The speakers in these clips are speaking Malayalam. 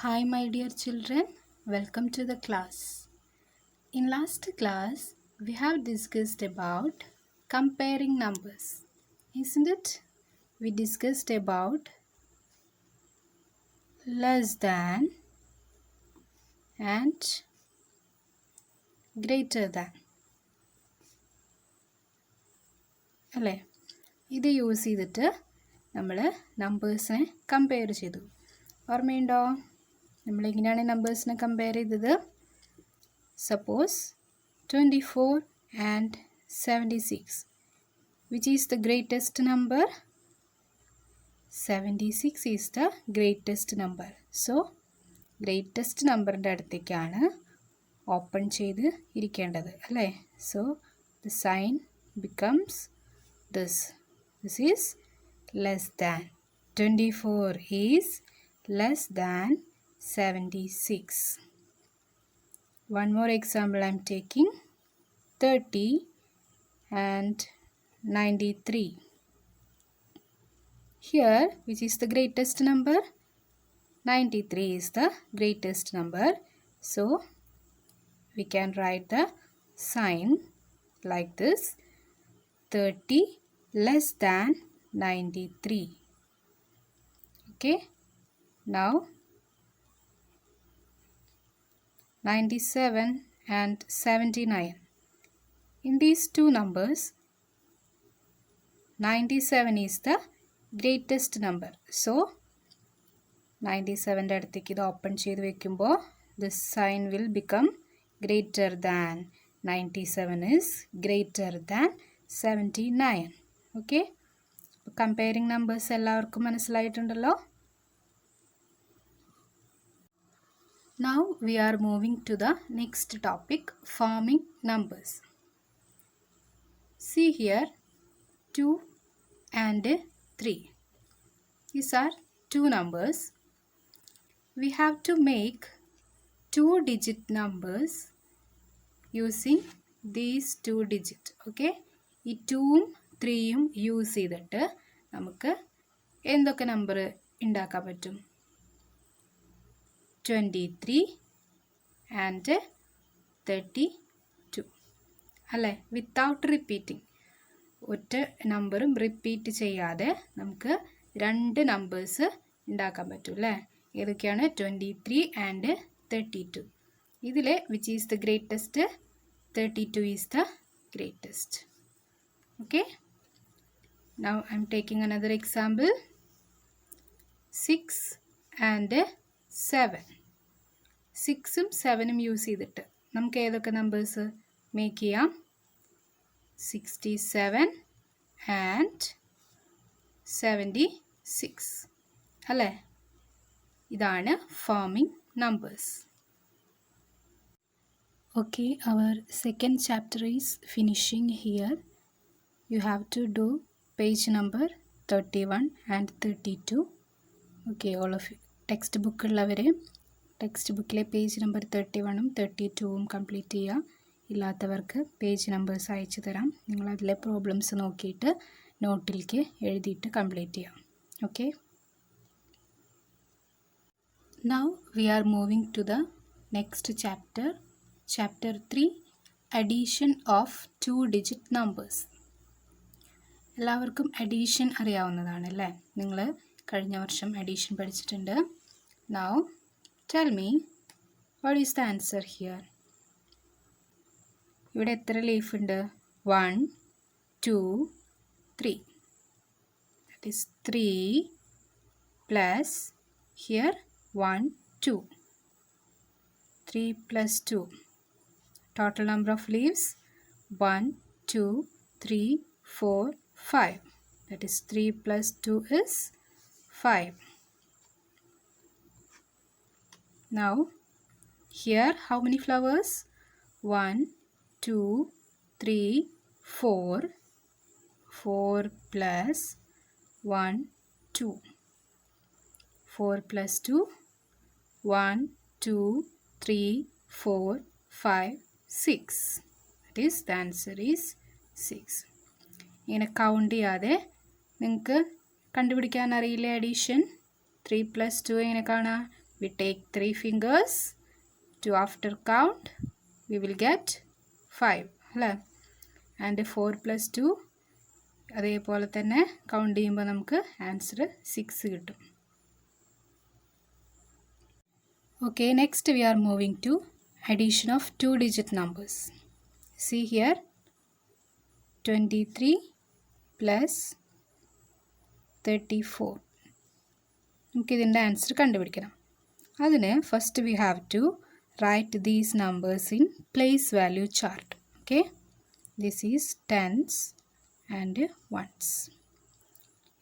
Hi my dear children, welcome to the class. In last class, we have discussed about comparing numbers, isn't it? We discussed about less than and greater than. അല്ലേ? ഇത് യൂസ് ചെയ്തിട്ട് നമ്മൾ നമ്പേഴ്സിനെ കമ്പയർ ചെയ്തു. ഓർമ്മയുണ്ടോ? നമ്മളെങ്ങനെയാണ് നമ്പേഴ്സിനെ കമ്പയർ ചെയ്തത്? Suppose 24 and 76. Which is the greatest number? 76 is the greatest number. So, greatest numberൻ്റെ അടുത്തേക്കാണ് ഓപ്പൺ ചെയ്ത് ഇരിക്കേണ്ടത് അല്ലേ? So, the sign becomes this. This is less than. 24 is less than 76. One more example I am taking. 30 and 93. Here, which is the greatest number? 93 is the greatest number. So, we can write the sign like this. 30 less than 93. Okay. Now, 97 and 79. In these two numbers, 97 is the greatest number. So, 97ൻ്റെ അടുത്തേക്ക് ഇത് ഓപ്പൺ ചെയ്ത് വെക്കുമ്പോൾ the sign will become greater than. 97 is greater than 79. Okay. Comparing numbers എല്ലാവർക്കും മനസ്സിലായിട്ടുണ്ടല്ലോ? Now we are moving to the next topic, forming numbers. See here, 2 and 3. These are two numbers. We have to make 2-digit numbers using these 2 digits. Okay? ഈ 2ഉം 3ഉം യൂസ് ചെയ്തിട്ട് നമുക്ക് എന്തൊക്കെ നമ്പർ ഉണ്ടാക്കാൻ പറ്റും? 23 and 32 അല്ലേ? വിത്തൗട്ട് റിപ്പീറ്റിംഗ്, ഒറ്റ നമ്പറും റിപ്പീറ്റ് ചെയ്യാതെ നമുക്ക് രണ്ട് നമ്പേഴ്സ് ഉണ്ടാക്കാൻ പറ്റും അല്ലേ? ഏതൊക്കെയാണ്? 23 and 32. ഇതിലെ which is the greatest? 32 is the greatest. Okay. Now I am taking another example. 6 and 7. 6ഉം 7ഉം യൂസ് ചെയ്തിട്ട് നമുക്ക് ഏതൊക്കെ നമ്പേഴ്സ് മേക്ക് ചെയ്യാം? 67 and 76 അല്ലേ? ഇതാണ് forming numbers. Okay, our second chapter is finishing here. You have to do page number 31 and 32. Okay, all of you textbook ഉള്ളവർ ടെക്സ്റ്റ് ബുക്കിലെ പേജ് നമ്പർ 31ഉം 32ഉം കംപ്ലീറ്റ് ചെയ്യുക. ഇല്ലാത്തവർക്ക് പേജ് നമ്പേഴ്സ് അയച്ചു തരാം. നിങ്ങളതിലെ പ്രോബ്ലംസ് നോക്കിയിട്ട് നോട്ടിലേക്ക് എഴുതിയിട്ട് കംപ്ലീറ്റ് ചെയ്യാം. Okay. Now we are moving to the next chapter. Chapter 3, addition of 2-digit numbers. എല്ലാവർക്കും അഡീഷൻ അറിയാവുന്നതാണ് അല്ലേ? നിങ്ങൾ കഴിഞ്ഞ വർഷം അഡീഷൻ പഠിച്ചിട്ടുണ്ട്. Now tell me, what is the answer here? ഇവിടെ എത്ര ലീഫ് ഉണ്ട്? 1, 2, 3. That is 3 plus here 1, 2. 3 plus 2. Total number of leaves 1, 2, 3, 4, 5. That is 3 plus 2 is 5. Now here how many flowers? 1, 2, 3, 4. 4 plus 1, 2. 4 plus 2. 1, 2, 3, 4, 5, 6. That is the answer is 6. ഇങ്ങനെ കൗണ്ട് ചെയ്യാതെ നിങ്ങൾക്ക് കണ്ടുപിടിക്കാൻ അറിയില്ലേ അഡീഷൻ? 3 plus 2 എങ്ങനെ കാണാം? we take 3 fingers. 2 after count, we will get 5. അല്ലേ? ആൻഡ് 4 + 2 അതേപോലെ തന്നെ കൗണ്ട് ചെയ്യുമ്പോൾ നമുക്ക് ആൻസർ 6 കിട്ടും. Okay, next we are moving to addition of 2-digit numbers. See here, 23 plus 34. നമുക്ക് ഇതിൻ്റെ ആൻസർ കണ്ടുപിടിക്കണം. അതിന് first we have to write these numbers in place value chart. Okay, this is tens and ones.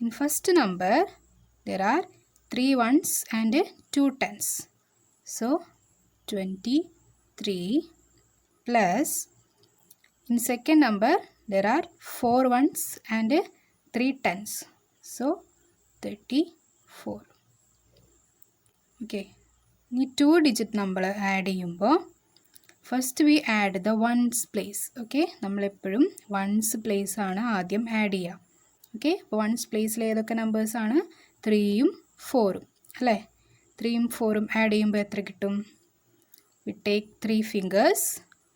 In first number there are 3 ones and 2 tens. So 23 plus, in second number there are 4 ones and 3 tens. So 34. Okay, ഇനി 2-digit നമ്മൾ ആഡ് ചെയ്യുമ്പോൾ first we add the ones place. Okay, നമ്മളെപ്പോഴും വൺസ് പ്ലേസ് ആണ് ആദ്യം ആഡ് ചെയ്യുക. ഓക്കെ, അപ്പോൾ വൺസ് പ്ലേസിൽ ഏതൊക്കെ നമ്പേഴ്സാണ്? 3ഉം 4ഉം അല്ലേ? 3ഉം 4ഉം ആഡ് ചെയ്യുമ്പോൾ എത്ര കിട്ടും? We take 3 fingers.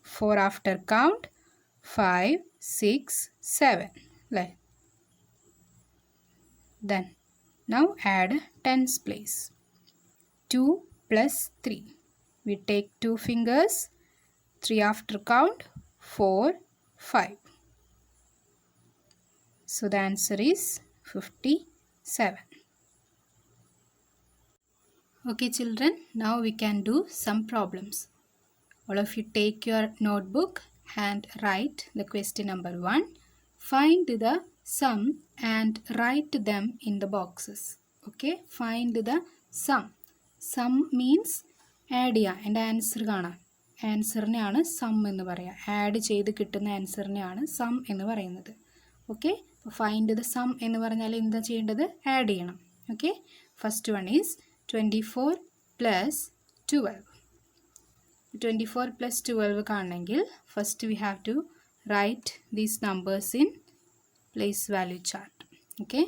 4 after count, 5, 6, 7 അല്ലേ? Then now add tens place. 2 plus 3. We take 2 fingers. 3 after count, 4, 5. So the answer is 57. Okay children, now we can do some problems. All of you take your notebook and write the question number 1. Find the sum and write them in the boxes. Okay, find the sum. Sum means add ചെയ്യുക. എൻ്റെ ആൻസർ കാണാം. ആൻസറിനെയാണ് സം എന്ന് പറയുക. ആഡ് ചെയ്ത് കിട്ടുന്ന ആൻസറിനെയാണ് സം എന്ന് പറയുന്നത്. ഓക്കെ, അപ്പോൾ ഫൈൻഡ് ദ സം എന്ന് പറഞ്ഞാൽ എന്താ ചെയ്യേണ്ടത്? ആഡ് ചെയ്യണം. Okay, first one is 24 plus 12. 24 plus 12 കാണണമെങ്കിൽ first we have to write these numbers in place value chart. Okay,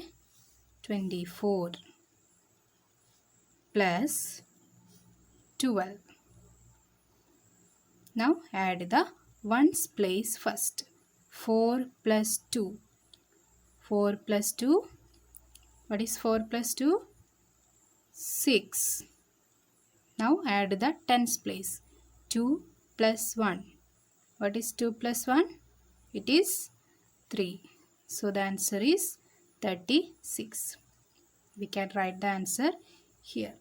24 plus 12. Now add the ones place first. 4 plus 2. 4 plus 2. What is 4 plus 2? 6. Now add the tens place. 2 plus 1. What is 2 plus 1? It is 3. So the answer is 36. We can write the answer here.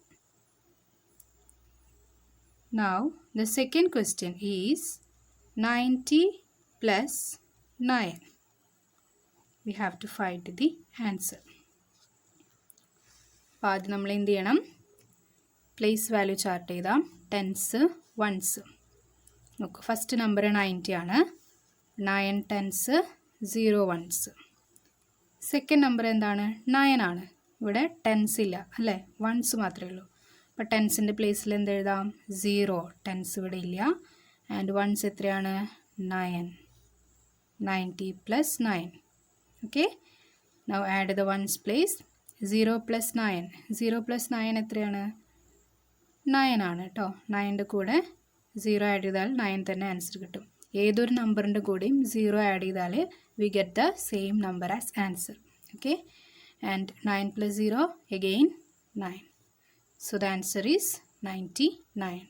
Now the second question is 90 plus 9. We have to find the answer. അപ്പോൾ ആദ്യം നമ്മൾ എന്ത് ചെയ്യണം? പ്ലേസ് വാല്യൂ ചാർട്ട് ചെയ്താൽ ടെൻസ് വൺസ്. നോക്കൂ, ഫസ്റ്റ് നമ്പർ 90 ആണ്. 9 ടെൻസ്, 0 വൺസ്. സെക്കൻഡ് നമ്പർ എന്താണ്? 9 ആണ്. ഇവിടെ ടെൻസ് ഇല്ല അല്ലേ? വൺസ് മാത്രമേ ഉള്ളൂ. അപ്പോൾ ടെൻസിൻ്റെ പ്ലേസിൽ എന്ത് എഴുതാം? 0. ടെൻസ് ഇവിടെ ഇല്ല. ആൻഡ് വൺസ് എത്രയാണ്? 9. 90 plus 9. Okay, now add the ones place. 0 plus 9. 0 plus 9 എത്രയാണ്? 9 ആണ് കേട്ടോ. 9ൻ്റെ കൂടെ 0 ആഡ് ചെയ്താൽ 9 തന്നെ ആൻസർ കിട്ടും. ഏതൊരു നമ്പറിൻ്റെ കൂടെയും 0 ആഡ് ചെയ്താൽ we get the same number as answer. Okay, and 9 plus 0 again 9. So the answer is 99.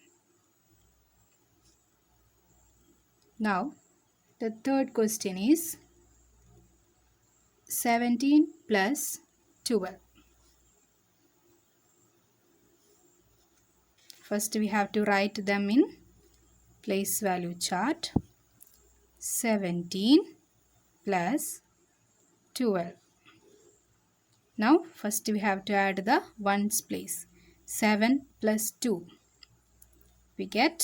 Now the third question is 17 plus 12. First we have to write them in place value chart. 17 plus 12. Now first we have to add the ones place. 7 plus 2. We get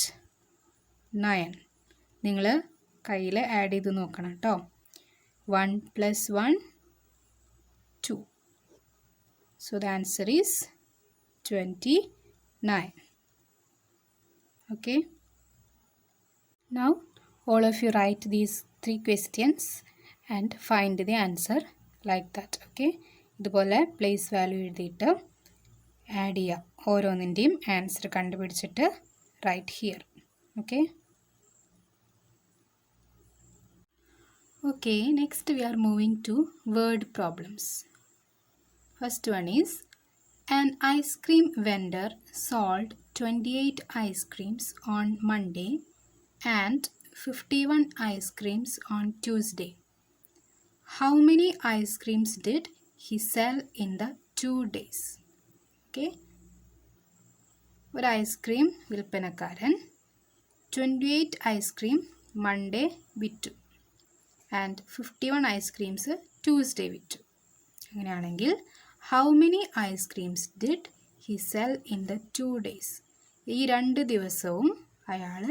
9. നിങ്ങൾ കയ്യിൽ ആഡ് ചെയ്ത് നോക്കണം കേട്ടോ. 1 plus 1, 2. So the answer is 29. Okay. Now all of you write these 3 questions and find the answer like that. Okay. ഇതുപോലെ പ്ലേസ് വാല്യൂ എഴുതിയിട്ട് ആഡ് ചെയ്യുക. ഓരോന്നിൻ്റെയും ആൻസർ കണ്ടുപിടിച്ചിട്ട് right here. Okay. Okay, next we are moving to word problems. First one is, an ice cream vendor sold 28 ice creams on Monday and 51 ice creams on Tuesday. How many ice creams did he sell in the 2 days? Okay. ഒരു ഐസ്ക്രീം വിൽപ്പനക്കാരൻ 28 ഐസ്ക്രീം മൺഡേ വിറ്റു ആൻഡ് 51 ഐസ്ക്രീംസ് ട്യൂസ്ഡേ വിറ്റു. അങ്ങനെയാണെങ്കിൽ how many ice creams did he cell in the 2 days? ഈ 2 ദിവസവും അയാൾ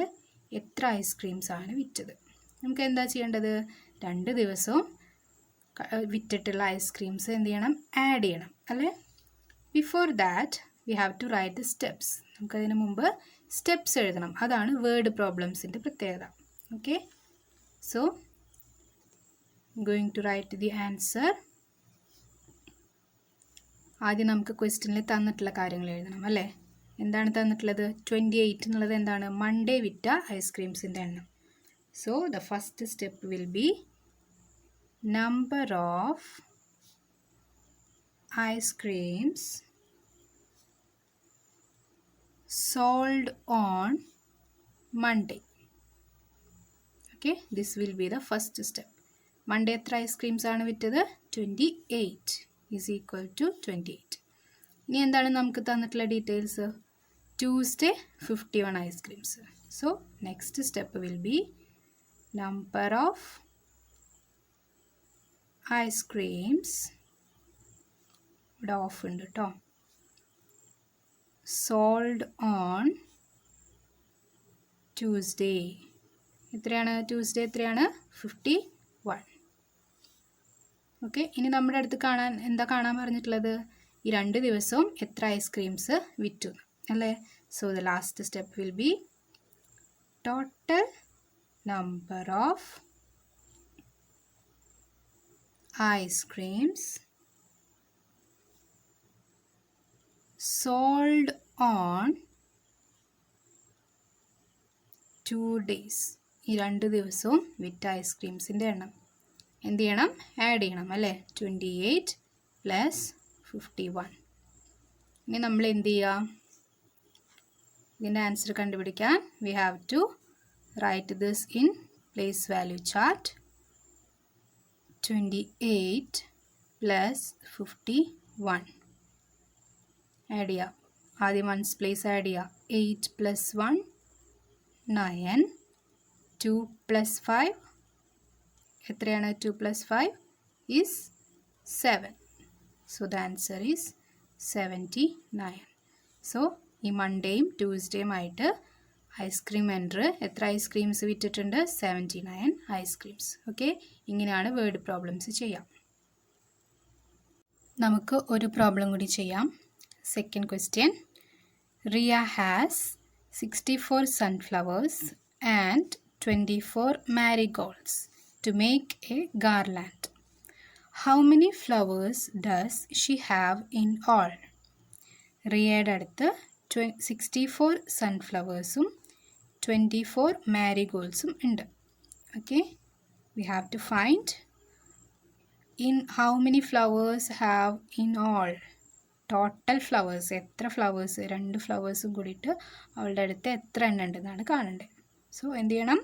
എത്ര ഐസ്ക്രീംസാണ് വിറ്റത്? നമുക്ക് എന്താ ചെയ്യേണ്ടത്? 2 ദിവസവും വിറ്റിട്ടുള്ള ഐസ്ക്രീംസ് എന്ത് ചെയ്യണം? ആഡ് ചെയ്യണം അല്ലേ? Before that we have to write the steps. നമുക്കതിന് മുമ്പ് സ്റ്റെപ്സ് എഴുതണം. അതാണ് വേർഡ് പ്രോബ്ലംസിൻ്റെ പ്രത്യേകത. Okay. So going to write the answer. ആദ്യം നമുക്ക് ക്വസ്റ്റ്യനിൽ തന്നിട്ടുള്ള കാര്യങ്ങൾ എഴുതണം അല്ലേ? എന്താണ് തന്നിട്ടുള്ളത്? 28 എന്നുള്ളത് എന്താണ്? മൺഡേ വിറ്റ ഐസ്ക്രീംസിൻ്റെ എണ്ണം. So the first step will be number of ice creams sold on Monday. Okay, this will be the first step. Monday എത്ര ഐസ്ക്രീംസ് ആണ് വിറ്റത്? 28 ഈസ് ഈക്വൽ ടു 28. ഇനി എന്താണ് നമുക്ക് തന്നിട്ടുള്ള details? Tuesday 51 ice creams. So next step will be number of ice creams, ഇവിടെ ഓഫ് ഉണ്ട് കേട്ടോ, sold on Tuesday. എത്രയാണ്? ട്യൂസ്ഡേ എത്രയാണ്? 51. ഓക്കെ. ഇനി നമ്മുടെ അടുത്ത് എന്താ കാണാൻ പറഞ്ഞിട്ടുള്ളത്? ഈ 2 ദിവസവും എത്ര ഐസ്ക്രീംസ് വിറ്റു അല്ലേ? So the last step will be total number of ice creams sold on 2 days. ഈ 2 ദിവസവും വിറ്റ ഐസ്ക്രീംസിൻ്റെ എണ്ണം എന്ത് ചെയ്യണം? ആഡ് ചെയ്യണം അല്ലേ? 28 പ്ലസ് 51. ഇനി നമ്മൾ എന്ത് ചെയ്യുക? ഇതിൻ്റെ ആൻസർ കണ്ടുപിടിക്കാൻ we have to write this in place value chart. 28 plus 51 add ചെയ്യുക. ആദ്യം വൺസ് പ്ലേസ് ആഡ് ചെയ്യുക. 8 പ്ലസ് 1 9, 2 പ്ലസ് 5 എത്രയാണ്? 2 plus 5 is 7. So the answer is 79. So ഈ മൺഡേയും ട്യൂസ്ഡേയും ആയിട്ട് ഐസ്ക്രീം വെണ്ടർ എത്ര ഐസ്ക്രീംസ് വിറ്റിട്ടുണ്ട്? 79 ഐസ്ക്രീംസ്. ഓക്കെ. ഇങ്ങനെയാണ് വേർഡ് പ്രോബ്ലംസ് ചെയ്യാം. നമുക്ക് ഒരു പ്രോബ്ലം കൂടി ചെയ്യാം. Second question. Ria has 64 sunflowers and 24 marigolds to make a garland. How many flowers does she have in all? റിയയുടെ അടുത്ത് 64 സൺഫ്ലവേഴ്സും 24 മാരിഗോൾഡ്സും ഉണ്ട്. Okay. We have to find in how many flowers have in all. Total flowers എത്ര ഫ്ലവേഴ്സ്? 2 ഫ്ലവേഴ്സും കൂടിയിട്ട് അവളുടെ അടുത്ത് എത്ര എണ്ണം ഉണ്ടെന്നാണ് കാണേണ്ടത്. സോ എന്ത് ചെയ്യണം?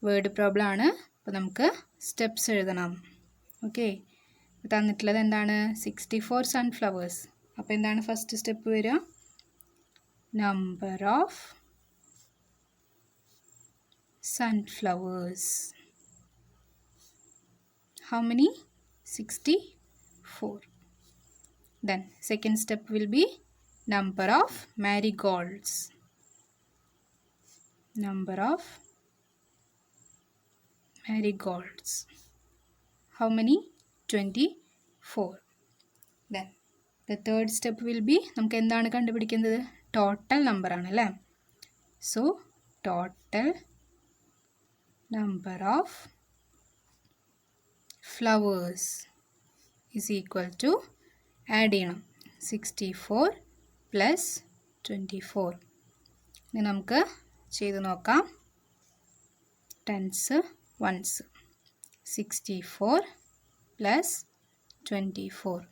വേർഡ് പ്രോബ്ലം ആണ്. അപ്പോൾ നമുക്ക് സ്റ്റെപ്സ് എഴുതണം. ഓക്കെ. തന്നിട്ടുള്ളത് എന്താണ്? 64 സൺഫ്ലവേഴ്സ്. അപ്പോൾ എന്താണ് ഫസ്റ്റ് സ്റ്റെപ്പ് വരിക? Number of sunflowers. How many? 64. Then second step will be number of marigolds. Number of marigolds. How many? 24. Then the third step will be നമുക്ക് എന്താണ് കണ്ടുപിടിക്കുന്നത്? ടോട്ടൽ നമ്പർ ആണ് അല്ലേ? So total number of flowers is equal to add ചെയ്യണം. 64 പ്ലസ് 24. ഇനി നമുക്ക് ചെയ്ത് നോക്കാം. Tens ones. 64 പ്ലസ് 24.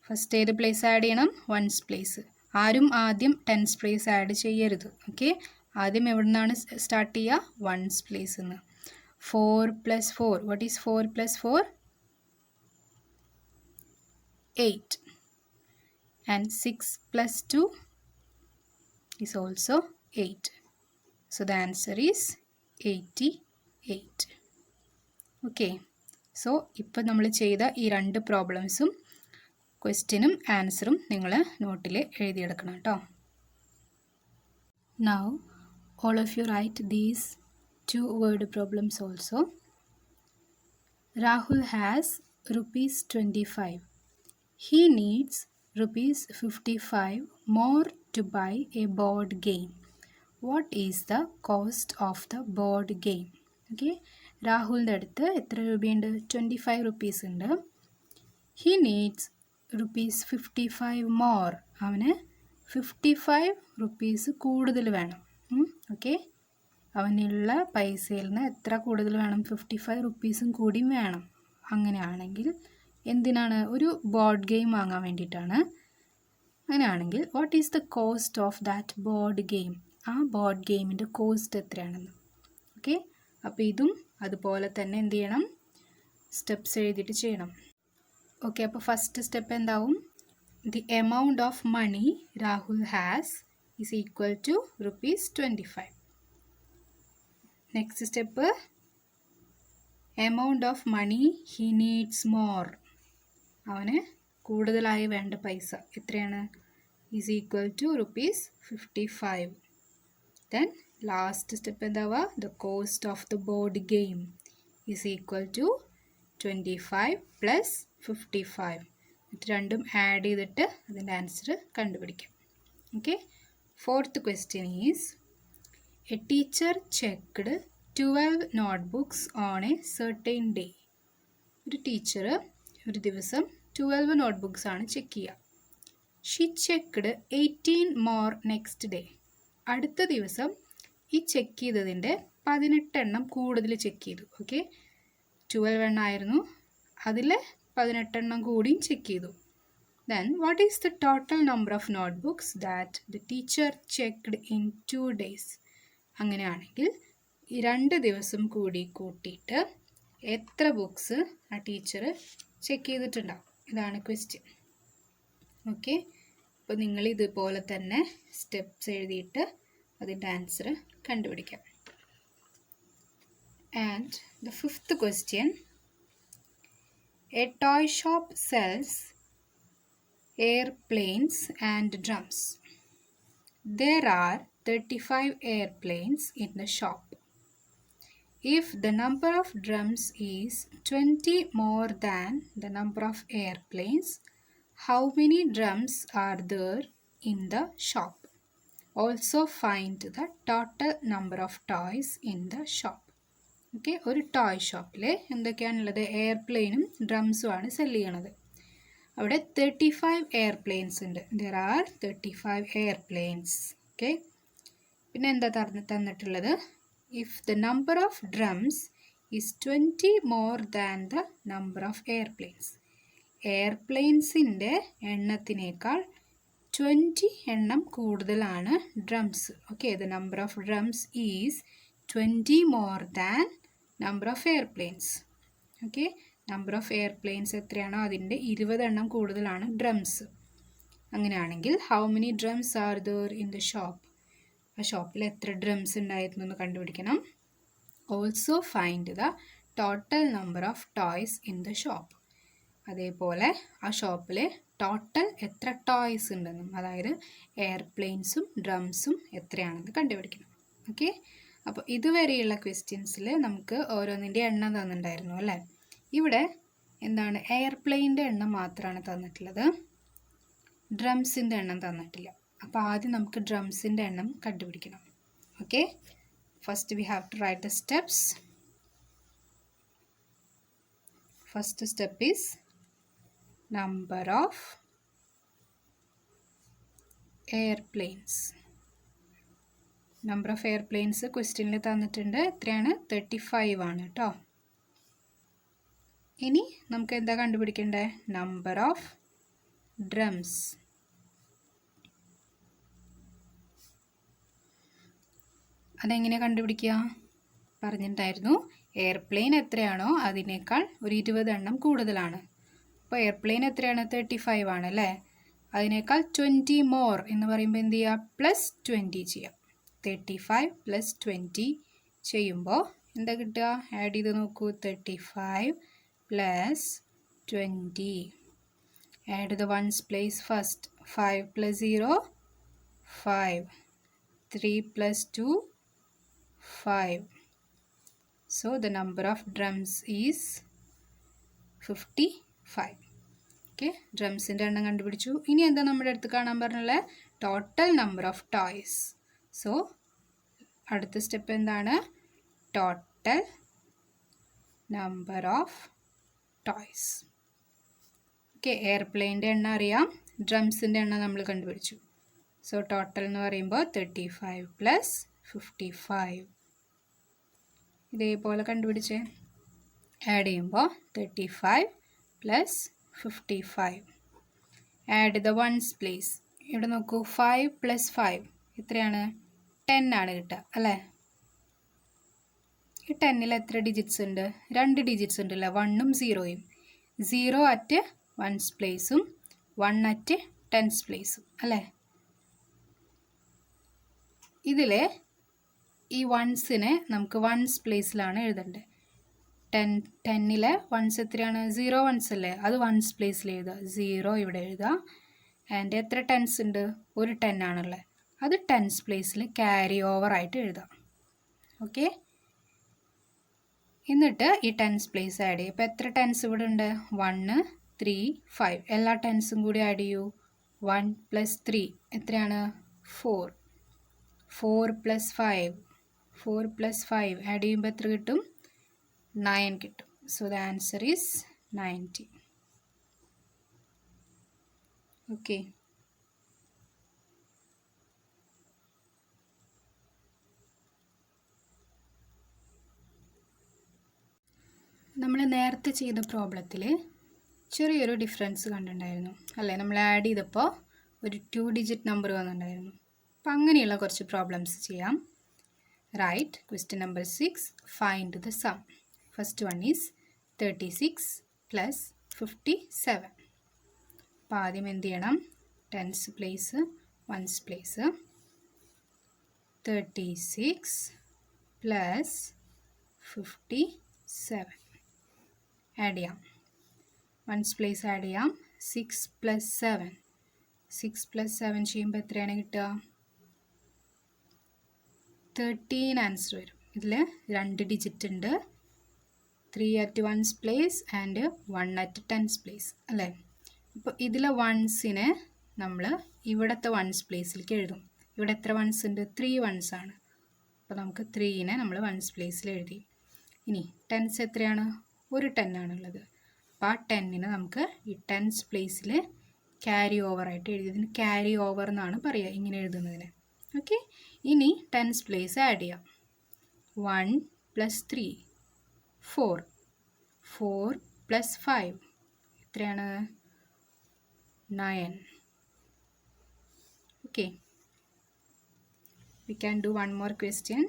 ഫസ്റ്റ് ഏത് പ്ലേസ് ആഡ് ചെയ്യണം? Ones place. ആരും ആദ്യം ടെൻസ് പ്ലേസ് ആഡ് ചെയ്യരുത്. ഓക്കെ, ആദ്യം എവിടെ നിന്നാണ് സ്റ്റാർട്ട് ചെയ്യുക? വൺസ് പ്ലേസ് നിന്ന്. 4 plus 4. What is 4 plus 4? 8. And 6 plus 2 is also 8. So the answer is 88. Okay. So ഇപ്പോൾ നമ്മൾ ചെയ്ത ഈ രണ്ട് പ്രോബ്ലംസും ക്വസ്റ്റ്യനും ആൻസറും നിങ്ങൾ നോട്ടിൽ എഴുതിയെടുക്കണം കേട്ടോ. Now all of you write these 2 word problems also. Rahul has rupees 25. He needs rupees 55 more to buy a board game. What is the cost of the board game? Okay, രാഹുലിൻ്റെ അടുത്ത് എത്ര രൂപയുണ്ട്? 25 rupees ഉണ്ട്. He needs rupees 55 more. അവന് 55 rupees കൂടുതൽ വേണം. ഓക്കെ, അവനുള്ള പൈസയിൽ നിന്ന് എത്ര കൂടുതൽ വേണം? 55 rupees കൂടിയും വേണം. അങ്ങനെയാണെങ്കിൽ എന്തിനാണ്? ഒരു ബോർഡ് ഗെയിം വാങ്ങാൻ വേണ്ടിയിട്ടാണ്. അങ്ങനെയാണെങ്കിൽ what is the cost of that board game? ആ ബോർഡ് ഗെയിമിൻ്റെ കോസ്റ്റ് എത്രയാണെന്ന്. ഓക്കെ, അപ്പോൾ ഇതും അതുപോലെ തന്നെ എന്ത് ചെയ്യണം? സ്റ്റെപ്സ് എഴുതിയിട്ട് ചെയ്യണം. ഓക്കെ, അപ്പോൾ ഫസ്റ്റ് സ്റ്റെപ്പ് എന്താവും? The amount of money Rahul has is equal to rupees 25. Next step, amount of money he needs more. അവന് കൂടുതലായി വേണ്ട പൈസ എത്രയാണ്? Is equal to rupees 55. Then last step എന്താവുക? The cost of the board game is equal to 25 plus 55. ഇത് രണ്ടും ആഡ് ചെയ്തിട്ട് അതിൻ്റെ ആൻസർ കണ്ടുപിടിക്കാം. Okay, fourth question is a teacher checked 12 notebooks on a certain day. ഒരു ടീച്ചർ ഒരു ദിവസം 12 നോട്ട്ബുക്സ് ആണ് ചെക്ക് ചെയ്യുക. She checked 18 more next day. അടുത്ത ദിവസം ഈ ചെക്ക് ചെയ്തതിൻ്റെ 18 എണ്ണം കൂടുതൽ ചെക്ക് ചെയ്തു. ഓക്കെ, 12 എണ്ണം ആയിരുന്നു, അതിൽ 18 എണ്ണം കൂടിയും ചെക്ക് ചെയ്തു. Then what is the total number of notebooks that the teacher checked in 2 days? അങ്ങനെയാണെങ്കിൽ ഈ 2 ദിവസം കൂടി കൂട്ടിയിട്ട് എത്ര ബുക്സ് ആ ടീച്ചർ ചെക്ക് ചെയ്തിട്ടുണ്ടാവും? ഇതാണ് ക്വസ്റ്റ്യൻ. ഓക്കെ, അപ്പോൾ നിങ്ങൾ ഇതുപോലെ തന്നെ സ്റ്റെപ്സ് എഴുതിയിട്ട് അതിൻ്റെ ആൻസർ കണ്ടുപിടിക്കാം. And the fifth question, A toy shop cells airplanes and drums. There are 35 airplanes in the shop. If the number of drums is 20 more than the number of airplanes, how many drums are there in the shop? Also find the total number of toys in the shop. Okay, ഒരു ടോയ് ഷോപ്പിൽ എന്തൊക്കെയാണുള്ളത്? എയർപ്ലെയിനും ഡ്രംസും ആണ് സെല് ചെയ്യണത്. അവിടെ 35 എയർപ്ലെയിൻസ് ഉണ്ട്. There are 35 airplanes. ഓക്കെ, പിന്നെ എന്താ തന്നിട്ടുള്ളത്? If the number of drums is 20 more than the number of airplanes. എയർപ്ലെയിൻസിൻ്റെ എണ്ണത്തിനേക്കാൾ 20 എണ്ണം കൂടുതലാണ് drums. Okay, the number of drums is 20 more than number of airplanes. Okay, number of airplanes എത്രയാണോ അതിൻ്റെ 20 എണ്ണം കൂടുതലാണ് ഡ്രംസ്. അങ്ങനെയാണെങ്കിൽ how many drums are there in the shop? ആ ഷോപ്പിൽ എത്ര ഡ്രംസ് ഉണ്ടായിരുന്നു എന്ന് കണ്ടുപിടിക്കണം. Also find the total number of toys in the shop. അതേപോലെ ആ ഷോപ്പിൽ ടോട്ടൽ എത്ര ടോയ്സ് ഉണ്ടെന്നും, അതായത് എയർപ്ലെയിൻസും ഡ്രംസും എത്രയാണെന്ന് കണ്ടുപിടിക്കണം. ഓക്കെ, അപ്പോൾ ഇതുവരെയുള്ള ക്വസ്റ്റ്യൻസിൽ നമുക്ക് ഓരോന്നിൻ്റെ എണ്ണം തന്നിട്ടുണ്ടായിരുന്നു അല്ലേ? ഇവിടെ എന്താണ്? എയർപ്ലെയിൻ്റെ എണ്ണം മാത്രമാണ് തന്നിട്ടുള്ളത്, ഡ്രംസിൻ്റെ എണ്ണം തന്നിട്ടില്ല. അപ്പോൾ ആദ്യം നമുക്ക് ഡ്രംസിൻ്റെ എണ്ണം കണ്ടുപിടിക്കണം. Okay, first we have to write the steps. First step is number of airplanes. Number of airplanes ക്വസ്റ്റ്യനിൽ തന്നിട്ടുണ്ട്. എത്രയാണ്? 35 ആണ് കേട്ടോ. ഇനി നമുക്ക് എന്താ കണ്ടുപിടിക്കേണ്ടത്? Number of drums. അതെങ്ങനെ കണ്ടുപിടിക്കുക? പറഞ്ഞിട്ടുണ്ടായിരുന്നു, എയർപ്ലെയിൻ എത്രയാണോ അതിനേക്കാൾ ഒരു 20 എണ്ണം കൂടുതലാണ്. അപ്പോൾ എയർപ്ലെയിൻ എത്രയാണ്? 35 ആണ് അല്ലേ. അതിനേക്കാൾ 20 മോർ എന്ന് പറയുമ്പോൾ എന്ത് ചെയ്യുക? +20 ചെയ്യാം. 35 + 20 ചെയ്യുമ്പോൾ എന്താ കിട്ടുക? ആഡ് ചെയ്ത് നോക്കൂ. 35 + 20. Add the ones place first. 5 + 0 5. 3 + 2 5. So the number of drums is 55. Okay, ഡ്രംസിൻ്റെ എണ്ണം കണ്ടുപിടിച്ചു. ഇനി എന്താ നമ്മുടെ അടുത്ത് കാണാൻ പറഞ്ഞുള്ളത്? Total number of toys. So അടുത്ത സ്റ്റെപ്പ് എന്താണ്? Total number of toys. Okay, എയർപ്ലെയിൻ്റെ എണ്ണം അറിയാം, ഡ്രംസിൻ്റെ എണ്ണം നമ്മൾ കണ്ടുപിടിച്ചു. സോ ടോട്ടൽ എന്ന് പറയുമ്പോൾ 35 + 55. ഇതേപോലെ കണ്ടുപിടിച്ചേ. ആഡ് ചെയ്യുമ്പോൾ 35 + 55. Add the ones place. ഇവിടെ നോക്കൂ, 5 + 5 എത്രയാണ്? 10 ആണ് കിട്ടുക അല്ലേ. ഈ 10ൽ എത്ര ഡിജിറ്റ്സ് ഉണ്ട്? 2 ഡിജിറ്റ്സ് ഉണ്ടല്ലോ, 1ഉം 0യും. 0 അറ്റ് വൺസ് പ്ലേസും 1 അറ്റ് ടെൻസ് പ്ലേസും അല്ലേ. ഇതിൽ ഈ വൺസിനെ നമുക്ക് വൺസ് പ്ലേസിലാണ് എഴുതേണ്ടത്. 10ലെ വൺസ് എത്രയാണ്? 0 വൺസ് അല്ലേ, അത് വൺസ് പ്ലേസിൽ എഴുതുക. 0 ഇവിടെ എഴുതുക. ആൻഡ് എത്ര ടെൻസ് ഉണ്ട്? ഒരു 10 ആണുള്ളത്, അത് ടെൻസ് പ്ലേസിൽ ക്യാരി ഓവർ ആയിട്ട് എഴുതാം. ഓക്കെ, എന്നിട്ട് ഈ ടെൻസ് പ്ലേസ് ആഡ് ചെയ്യും. ഇപ്പോൾ എത്ര ടെൻസ് ഇവിടെ ഉണ്ട്? 1 3 5. എല്ലാ ടെൻസും കൂടി ആഡ് ചെയ്യൂ. 1 + 3 എത്രയാണ്? 4. 4 + 5. 4 + 5 ആഡ് ചെയ്യുമ്പോൾ എത്ര കിട്ടും? 9 കിട്ടും. So the answer is 90. Okay, നമ്മൾ നേരത്തെ ചെയ്ത പ്രോബ്ലത്തിൽ ചെറിയൊരു ഡിഫറൻസ് കണ്ടിട്ടുണ്ടായിരുന്നു അല്ലേ. നമ്മൾ ആഡ് ചെയ്തപ്പോൾ ഒരു 2 ഡിജിറ്റ് നമ്പർ വന്നിട്ടുണ്ടായിരുന്നു. അപ്പം അങ്ങനെയുള്ള കുറച്ച് പ്രോബ്ലംസ് ചെയ്യാം. Write question number 6. Find the sum. First one is 36 + 57. അപ്പോൾ ആദ്യം എന്ത് ചെയ്യണം? Tens place, ones place. 36 + 57 add ചെയ്യാം. വൺസ് പ്ലേസ് ആഡ് ചെയ്യാം. 6 + 7. 6 + 7 ചെയ്യുമ്പോൾ എത്രയാണ് കിട്ടുക? 13 ആൻസർ വരും. ഇതിൽ 2 ഡിജിറ്റ് ഉണ്ട്. 3 at once place and 1 at tense place അല്ലേ. അപ്പോൾ ഇതിലെ വൺസിനെ നമ്മൾ ഇവിടുത്തെ വൺസ് പ്ലേസിലേക്ക് എഴുതും. ഇവിടെ എത്ര വൺസ് ഉണ്ട്? 3 വൺസ് ആണ്. അപ്പോൾ നമുക്ക് 3നെ നമ്മൾ വൺസ് പ്ലേസിൽ എഴുതി. ഇനി ടെൻസ് എത്രയാണ്? ഒരു 10 ആണുള്ളത്. അപ്പോൾ ആ 10നെ നമുക്ക് ഈ ടെൻസ് പ്ലേസിൽ ക്യാരി ഓവർ ആയിട്ട് എഴുതി. ഇതിന് ക്യാരി ഓവർ എന്നാണ് പറയുക ഇങ്ങനെ എഴുതുന്നതിന്. ഓക്കെ, ഇനി ടെൻസ് പ്ലേസ് ആഡ് ചെയ്യാം. 1 + 3 4. 4 + 5 എത്രയാണ്? 9. Okay, we can do one more question.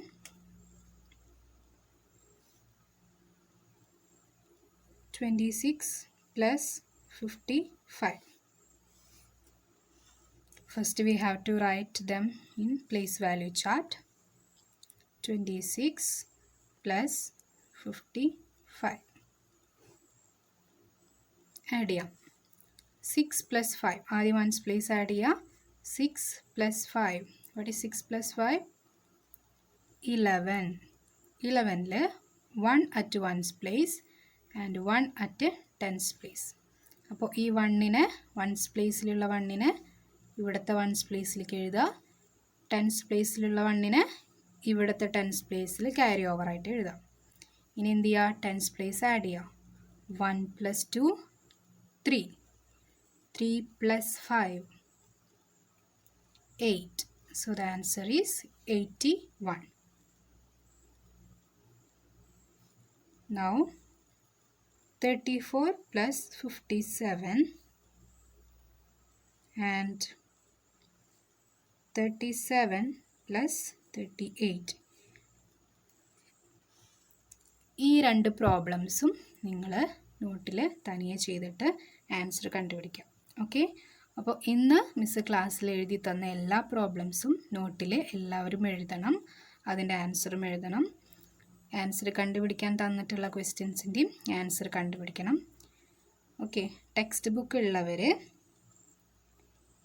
26 + 55. First we have to write them in place value chart. 26 + 55. Add ചെയ്യാം. 6 + 5 ആദ്യം വൺസ് പ്ലേസ് ആഡ് ചെയ്യുക. 6 + 5. what is 6 + 5? 11. 11ൽ 1 at once place and 1 at tense place. അപ്പോൾ ഈ 1നെ വൺസ് പ്ലേസിലുള്ള 1നെ ഇവിടുത്തെ വൺസ് പ്ലേസിലേക്ക് എഴുതുക. ടെൻസ് പ്ലേസിലുള്ള 1നെ ഇവിടുത്തെ ടെൻസ് പ്ലേസിൽ ക്യാരി ഓവർ ആയിട്ട് എഴുതാം. ഇനി എന്ത് ചെയ്യുക? ടെൻസ് പ്ലേസ് ആഡ് ചെയ്യുക. 1 + 2 3. 3 + 5 8. So the answer is 81. Now 34 plus 57 and 37 plus 38. ഈ രണ്ട് പ്രോബ്ലംസും നിങ്ങൾ നോട്ടിൽ തനിയെ ചെയ്തിട്ട് ആൻസർ കണ്ടുപിടിക്കാം. ഓക്കെ, അപ്പോൾ ഇന്ന് മിസ് ക്ലാസ്സിൽ എഴുതി തന്ന എല്ലാ പ്രോബ്ലംസും നോട്ടിൽ എല്ലാവരും എഴുതണം, അതിൻ്റെ ആൻസറും എഴുതണം. ആൻസർ കണ്ടുപിടിക്കാൻ തന്നിട്ടുള്ള ക്വസ്റ്റ്യൻസിൻ്റെയും ആൻസർ കണ്ടുപിടിക്കണം. ഓക്കെ, ടെക്സ്റ്റ് ബുക്ക് ഉള്ളവർ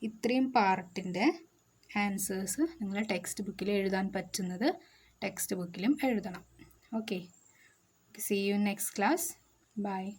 ഇത്രയും പാർട്ടിൻ്റെ ആൻസേഴ്സ് നിങ്ങൾ ടെക്സ്റ്റ് ബുക്കിൽ എഴുതാൻ പറ്റുന്നത് ടെക്സ്റ്റ് ബുക്കിലും എഴുതണം. Okay, see you next class. Bye.